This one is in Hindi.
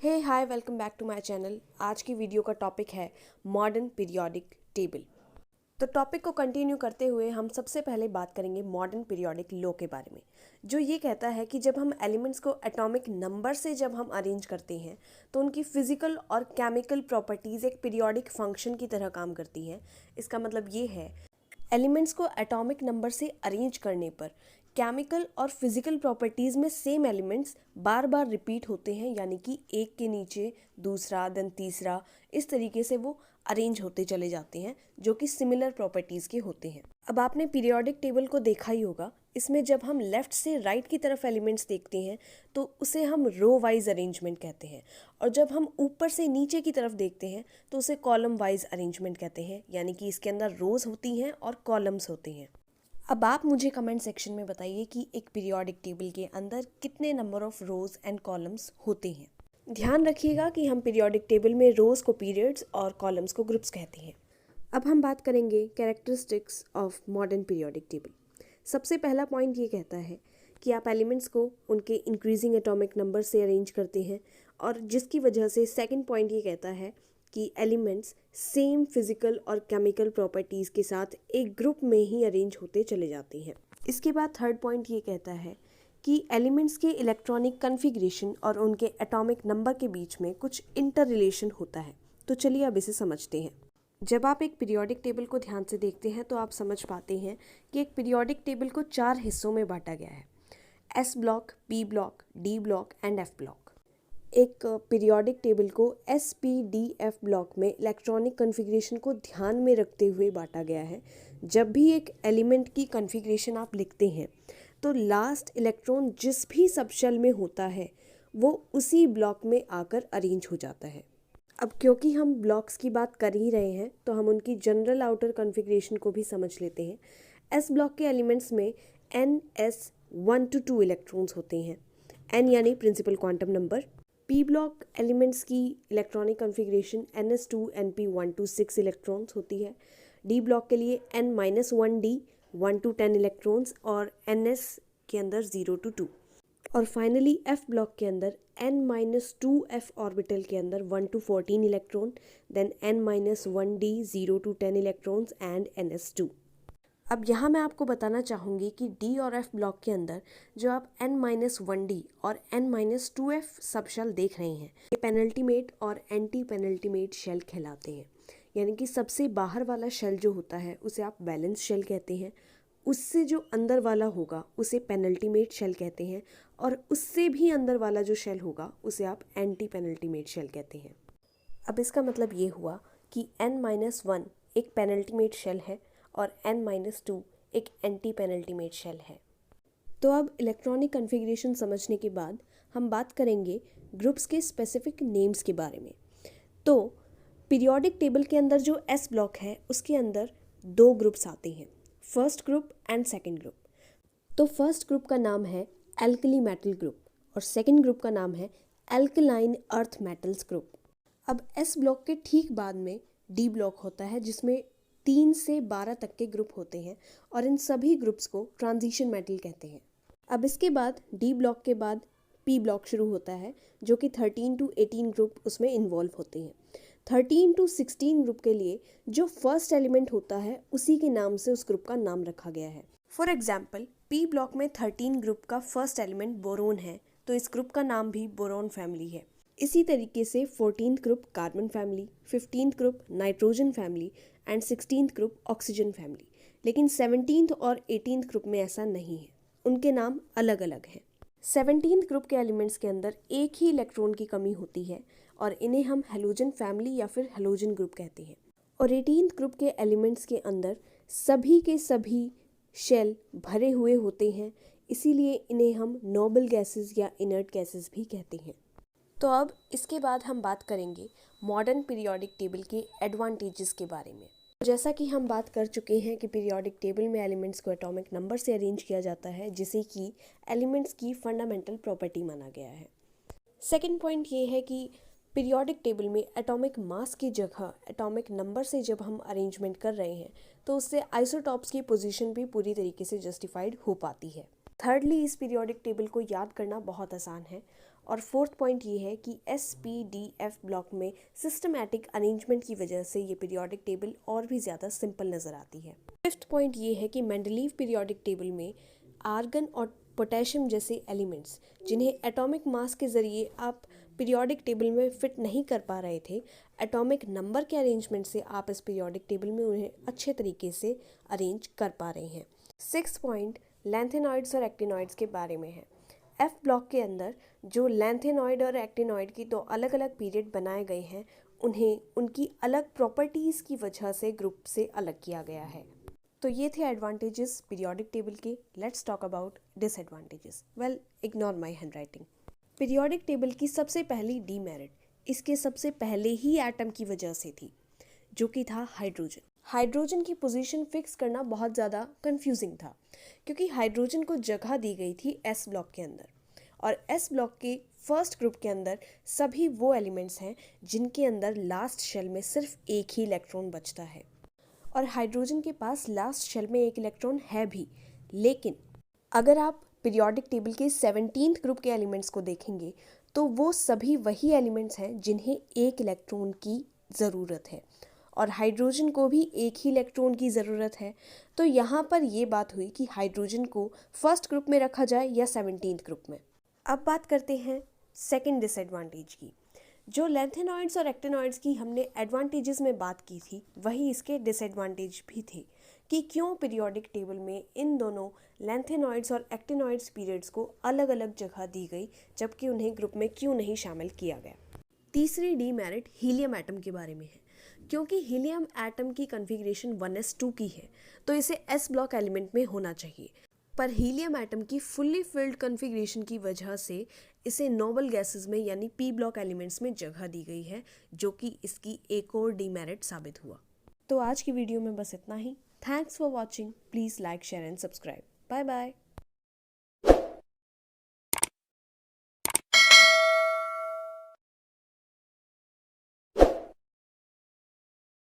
Hey hi welcome back to my channel. आज की वीडियो का टॉपिक है मॉडर्न पीरियोडिक टेबल। तो टॉपिक को कंटिन्यू करते हुए हम सबसे पहले बात करेंगे मॉडर्न पीरियोडिक लॉ के बारे में, जो ये कहता है कि जब हम एलिमेंट्स को एटॉमिक नंबर से जब हम अरेंज करते हैं तो उनकी फिजिकल और केमिकल प्रॉपर्टीज़ एक पीरियोडिक फंक्शन की तरह काम करती हैं। इसका मतलब ये है एलिमेंट्स को एटॉमिक नंबर से अरेंज करने पर केमिकल और फिजिकल प्रॉपर्टीज़ में सेम एलिमेंट्स बार बार रिपीट होते हैं, यानी कि एक के नीचे दूसरा देन तीसरा, इस तरीके से वो अरेंज होते चले जाते हैं जो कि सिमिलर प्रॉपर्टीज़ के होते हैं। अब आपने पीरियोडिक टेबल को देखा ही होगा। इसमें जब हम लेफ़्ट से राइट की तरफ एलिमेंट्स देखते हैं तो उसे हम रो वाइज अरेंजमेंट कहते हैं, और जब हम ऊपर से नीचे की तरफ देखते हैं तो उसे कॉलम वाइज अरेंजमेंट कहते हैं, यानी कि इसके अंदर रोज़ होती हैं और कॉलम्स होते हैं। अब आप मुझे कमेंट सेक्शन में बताइए कि एक पीरियोडिक टेबल के अंदर कितने number of rows and columns होते हैं। ध्यान रखिएगा कि हम पीरियोडिक टेबल में रोज़ को पीरियड्स और कॉलम्स को ग्रुप्स कहते हैं। अब हम बात करेंगे characteristics of modern periodic table. सबसे पहला पॉइंट ये कहता है कि आप एलिमेंट्स को उनके इंक्रीजिंग एटॉमिक नंबर से अरेंज करते हैं, और जिसकी वजह से सेकंड पॉइंट ये कहता है कि एलिमेंट्स सेम फिजिकल और केमिकल प्रॉपर्टीज़ के साथ एक ग्रुप में ही अरेंज होते चले जाते हैं। इसके बाद थर्ड पॉइंट ये कहता है कि एलिमेंट्स के इलेक्ट्रॉनिक कन्फिग्रेशन और उनके एटॉमिक नंबर के बीच में कुछ इंटर रिलेशन होता है। तो चलिए अब इसे समझते हैं। जब आप एक पीरियोडिक टेबल को ध्यान से देखते हैं तो आप समझ पाते हैं कि एक पीरियोडिक टेबल को 4 हिस्सों में बांटा गया है: S block, P block, D block and F block. एक पीरियोडिक टेबल को S P D F block में इलेक्ट्रॉनिक कन्फिग्रेशन को ध्यान में रखते हुए बांटा गया है। जब भी एक एलिमेंट की कन्फिग्रेशन आप लिखते हैं तो लास्ट इलेक्ट्रॉन जिस भी सबशेल में होता है वो उसी ब्लॉक में आकर अरेंज हो जाता है। अब क्योंकि हम ब्लॉक्स की बात कर ही रहे हैं तो हम उनकी जनरल आउटर कन्फिग्रेशन को भी समझ लेते हैं। एस ब्लॉक के एलिमेंट्स में NS 1 to 2 इलेक्ट्रॉन्स होते हैं, N यानी principal quantum number. P block elements की electronic configuration NS 2 NP 1 to 6 electrons होती है। डी ब्लॉक के लिए N-1D 1 to 10 इलेक्ट्रॉन्स और NS के अंदर 0 to 2। और फाइनली एफ ब्लॉक के अंदर N-2F ऑर्बिटल के अंदर 1 to 14 electron, then N-1D 0 to 10 electrons and NS2। अब यहाँ मैं आपको बताना चाहूँगी कि डी और एफ ब्लॉक के अंदर जो आप N-1D और N-2F सब शेल देख रहे हैं, ये पेनल्टीमेट और एंटी पेनल्टीमेट शेल कहलाते हैं। यानी कि सबसे बाहर वाला शेल जो होता है उसे आप बैलेंस शेल कहते हैं, उससे जो अंदर वाला होगा उसे पेनल्टीमेट शेल कहते हैं, और उससे भी अंदर वाला जो शेल होगा उसे आप एंटी पेनल्टीमेट शेल कहते हैं। अब इसका मतलब ये हुआ कि N-1 एक पेनल्टीमेट शेल है और N-2 एक एंटी पेनल्टीमेट शेल है। तो अब इलेक्ट्रॉनिक कन्फिग्रेशन समझने के बाद हम बात करेंगे ग्रुप्स के स्पेसिफिक नेम्स के बारे में। तो पीरियोडिक टेबल के अंदर जो एस ब्लॉक है उसके अंदर 2 ग्रुप्स आते हैं, first group and second group. तो फर्स्ट ग्रुप का नाम है एल्कली मेटल ग्रुप और सेकंड ग्रुप का नाम है एल्कलाइन अर्थ मेटल्स ग्रुप। अब एस ब्लॉक के ठीक बाद में डी ब्लॉक होता है जिसमें 3 से 12 तक के ग्रुप होते हैं, और इन सभी ग्रुप्स को ट्रांजिशन मेटल कहते हैं। अब इसके बाद डी ब्लॉक के बाद पी ब्लॉक शुरू होता है जो कि 13 to 18 ग्रुप उसमें इन्वॉल्व होते हैं। 13 to 16 ग्रुप के लिए जो फर्स्ट एलिमेंट होता है उसी के नाम से उस ग्रुप का नाम रखा गया है। फॉर एग्जाम्पल पी ब्लॉक में 13 ग्रुप का फर्स्ट एलिमेंट बोरोन है, तो इस ग्रुप का नाम भी बोरोन फैमिली है। इसी तरीके से 14th group carbon family, 15th group nitrogen family and 16th group oxygen family. लेकिन 17th और 18th ग्रुप में ऐसा नहीं है, उनके नाम अलग अलग हैं। 17th ग्रुप के एलिमेंट्स के अंदर एक ही इलेक्ट्रॉन की कमी होती है और इन्हें हम हेलोजन फैमिली या फिर हेलोजन ग्रुप कहते हैं। और 18th ग्रुप के एलिमेंट्स के अंदर सभी के सभी शेल भरे हुए होते हैं, इसीलिए इन्हें हम नोबल गैसेस या इनर्ट गैसेस भी कहते हैं। तो अब इसके बाद हम बात करेंगे मॉडर्न पीरियोडिक टेबल के एडवांटेजेस के बारे में। जैसा कि हम बात कर चुके हैं कि पीरियोडिक टेबल में एलिमेंट्स को एटॉमिक नंबर से अरेंज किया जाता है, जिसे कि एलिमेंट्स की फंडामेंटल प्रॉपर्टी माना गया है। सेकंड पॉइंट ये है कि पीरियोडिक टेबल में एटॉमिक मास की जगह एटॉमिक नंबर से जब हम अरेंजमेंट कर रहे हैं तो उससे आइसोटॉप्स की पोजीशन भी पूरी तरीके से जस्टिफाइड हो पाती है। थर्डली, इस पीरियोडिक टेबल को याद करना बहुत आसान है और फोर्थ पॉइंट ये है कि SPDF ब्लॉक में सिस्टमैटिक अरेंजमेंट की वजह से ये पीरियोडिक टेबल और भी ज़्यादा सिंपल नज़र आती है। फिफ्थ पॉइंट ये है कि मेंडलीव पीरियोडिक टेबल में आर्गन और पोटेशियम जैसे एलिमेंट्स जिन्हें एटॉमिक मास के ज़रिए आप पीरियोडिक टेबल में फिट नहीं कर पा रहे थे, एटॉमिक नंबर के अरेंजमेंट से आप इस पीरियोडिक टेबल में उन्हें अच्छे तरीके से अरेंज कर पा रहे हैं। सिक्स्थ पॉइंट लैंथेनॉइड्स और एक्टिनॉइड्स के बारे में है। एफ ब्लॉक के अंदर जो लैंथेनॉइड और एक्टिनॉइड की दो अलग अलग पीरियड बनाए गए हैं, उन्हें उनकी अलग प्रॉपर्टीज़ की वजह से ग्रुप से अलग किया गया है। तो ये थे एडवांटेजेस पीरियोडिक टेबल के। Let's talk about disadvantages. Well, ignore my handwriting. Periodic table की सबसे पहली डीमेरिट इसके सबसे पहले ही एटम की वजह से थी, जो कि था हाइड्रोजन। हाइड्रोजन की पोजीशन फिक्स करना बहुत ज़्यादा कंफ्यूजिंग था, क्योंकि हाइड्रोजन को जगह दी गई थी एस ब्लॉक के अंदर, और एस ब्लॉक के फर्स्ट ग्रुप के अंदर सभी वो एलिमेंट्स हैं जिनके अंदर लास्ट शेल में सिर्फ एक ही इलेक्ट्रॉन बचता है, और हाइड्रोजन के पास लास्ट शेल में एक इलेक्ट्रॉन है भी। लेकिन अगर आप पीरियोडिक टेबल के 17th ग्रुप के एलिमेंट्स को देखेंगे तो वो सभी वही एलिमेंट्स हैं जिन्हें एक इलेक्ट्रॉन की ज़रूरत है, और हाइड्रोजन को भी एक ही इलेक्ट्रॉन की ज़रूरत है। तो यहाँ पर ये बात हुई कि हाइड्रोजन को फर्स्ट ग्रुप में रखा जाए या 17th ग्रुप में। अब बात करते हैं सेकेंड डिसएडवांटेज की। जो लैंथेनॉइड्स और एक्टिनॉइड्स की हमने एडवांटेजेस में बात की थी, वही इसके डिसएडवांटेज भी थे कि क्यों पीरियोडिक टेबल में इन दोनों लैंथेनॉइड्स और एक्टिनॉइड्स पीरियड्स को अलग अलग जगह दी गई, जबकि उन्हें ग्रुप में क्यों नहीं शामिल किया गया। तीसरी डीमेरिट हीलियम एटम के बारे में है। क्योंकि हीलियम एटम की कॉन्फ़िगरेशन 1s2 की है, तो इसे s ब्लॉक एलिमेंट में होना चाहिए, पर हीलियम एटम की फुल्ली फिल्ड कॉन्फ़िगरेशन की वजह से इसे नोबल गैसेस में यानी p ब्लॉक एलिमेंट्स में जगह दी गई है, जो कि इसकी एक और डीमेरिट साबित हुआ। तो आज की वीडियो में बस इतना ही। Thanks for watching. Please like, share and subscribe. Bye bye.